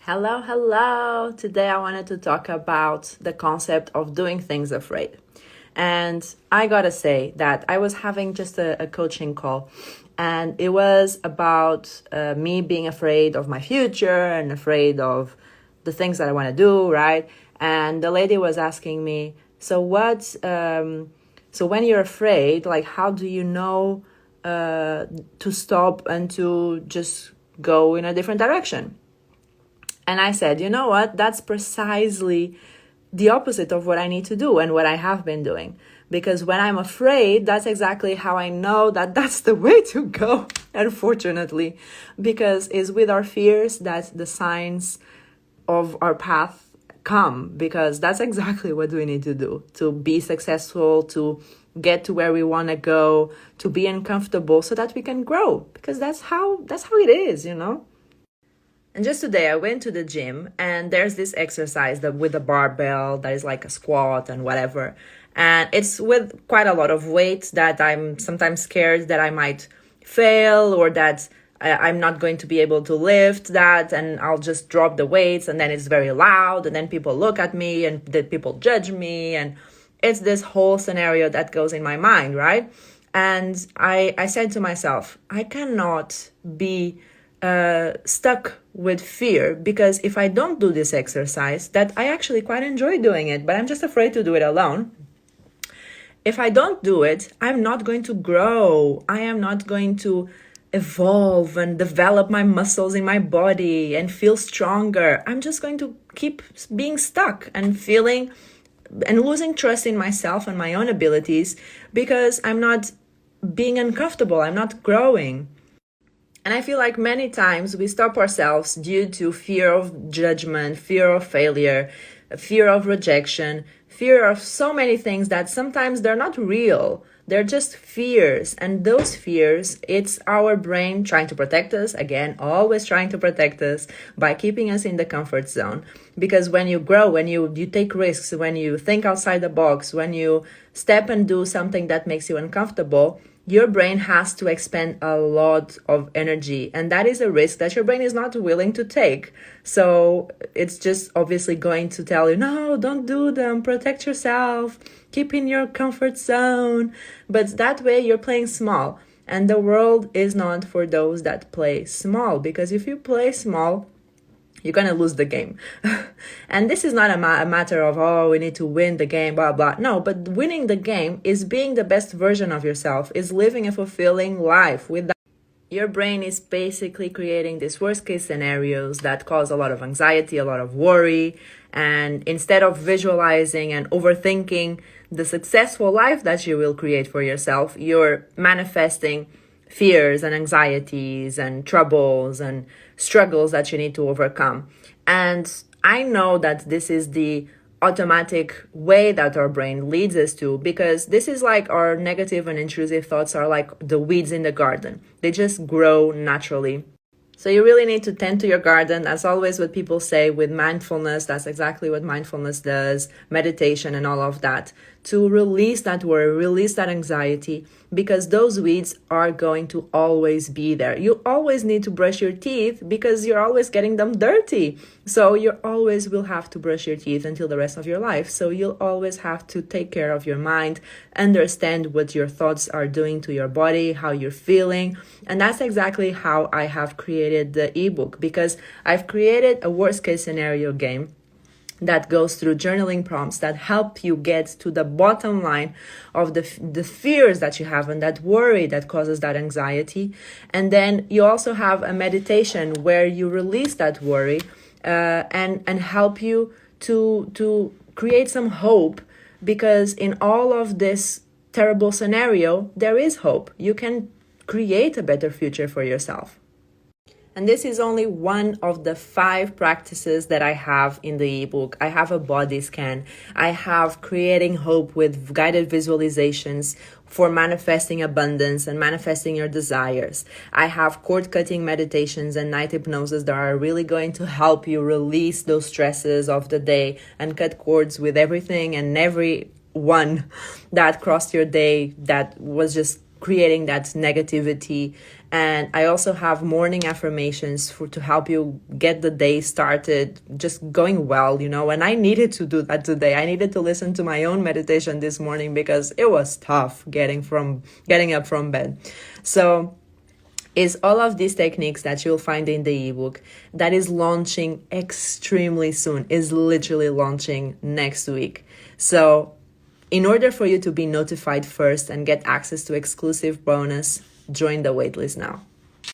Hello, hello. Today I wanted to talk about the concept of doing things afraid. And I gotta say that I was having just a coaching call, and it was about me being afraid of my future and afraid of the things that I wanna do, right? And the lady was asking me, so when you're afraid, like, how do you know to stop and to just go in a different direction? And I said, you know what? That's precisely the opposite of what I need to do and what I have been doing. Because when I'm afraid, that's exactly how I know that that's the way to go, unfortunately. Because it's with our fears that the signs of our path come. Because that's exactly what we need to do to be successful, to get to where we want to go, to be uncomfortable so that we can grow. Because that's how it is, you know? And just today I went to the gym, and there's this exercise that with the barbell that is like a squat and whatever. And it's with quite a lot of weight that I'm sometimes scared that I might fail, or that I'm not going to be able to lift that, and I'll just drop the weights, and then it's very loud, and then people look at me and then people judge me, and it's this whole scenario that goes in my mind, right? And I said to myself, I cannot be stuck with fear, because if I don't do this exercise, that I actually quite enjoy doing it, but I'm just afraid to do it alone. If I don't do it, I'm not going to grow. I am not going to evolve and develop my muscles in my body and feel stronger. I'm just going to keep being stuck and feeling and losing trust in myself and my own abilities, because I'm not being uncomfortable. I'm not growing. And I feel like many times we stop ourselves due to fear of judgment, fear of failure, fear of rejection, fear of so many things that sometimes they're not real. They're just fears. And those fears, it's our brain trying to protect us, again, always trying to protect us by keeping us in the comfort zone. Because when you grow, when you take risks, when you think outside the box, when you step and do something that makes you uncomfortable, your brain has to expend a lot of energy, and that is a risk that your brain is not willing to take. So it's just obviously going to tell you, no, don't do them, protect yourself, keep in your comfort zone. But that way you're playing small, and the world is not for those that play small, because if you play small, you're going to lose the game. And this is not a matter of, oh, we need to win the game, blah, blah. No, but winning the game is being the best version of yourself, is living a fulfilling life with that. Your brain is basically creating these worst case scenarios that cause a lot of anxiety, a lot of worry. And instead of visualizing and overthinking the successful life that you will create for yourself, you're manifesting fears and anxieties and troubles and struggles that you need to overcome. And I know that this is the automatic way that our brain leads us to, because this is like our negative and intrusive thoughts are like the weeds in the garden. They just grow naturally. So you really need to tend to your garden. As always, what people say with mindfulness, that's exactly what mindfulness does, meditation and all of that, to release that worry, release that anxiety, because those weeds are going to always be there. You always need to brush your teeth because you're always getting them dirty. So you always will have to brush your teeth until the rest of your life. So you'll always have to take care of your mind, understand what your thoughts are doing to your body, how you're feeling. And that's exactly how I have created the ebook, because I've created a worst case scenario game that goes through journaling prompts that help you get to the bottom line of the fears that you have and that worry that causes that anxiety. And then you also have a meditation where you release that worry and help you to create some hope, because in all of this terrible scenario, there is hope. You can create a better future for yourself. And this is only one of the 5 practices that I have in the ebook. I have a body scan. I have creating hope with guided visualizations for manifesting abundance and manifesting your desires. I have cord cutting meditations and night hypnosis that are really going to help you release those stresses of the day and cut cords with everything and every one that crossed your day that was just creating that negativity. And I also have morning affirmations to help you get the day started just going well, and I needed to do that today. I needed to listen to my own meditation this morning because it was tough getting up from bed. So is all of these techniques that you'll find in the ebook that is launching extremely soon, is literally launching next week. So in order for you to be notified first and get access to exclusive bonus, join the waitlist now.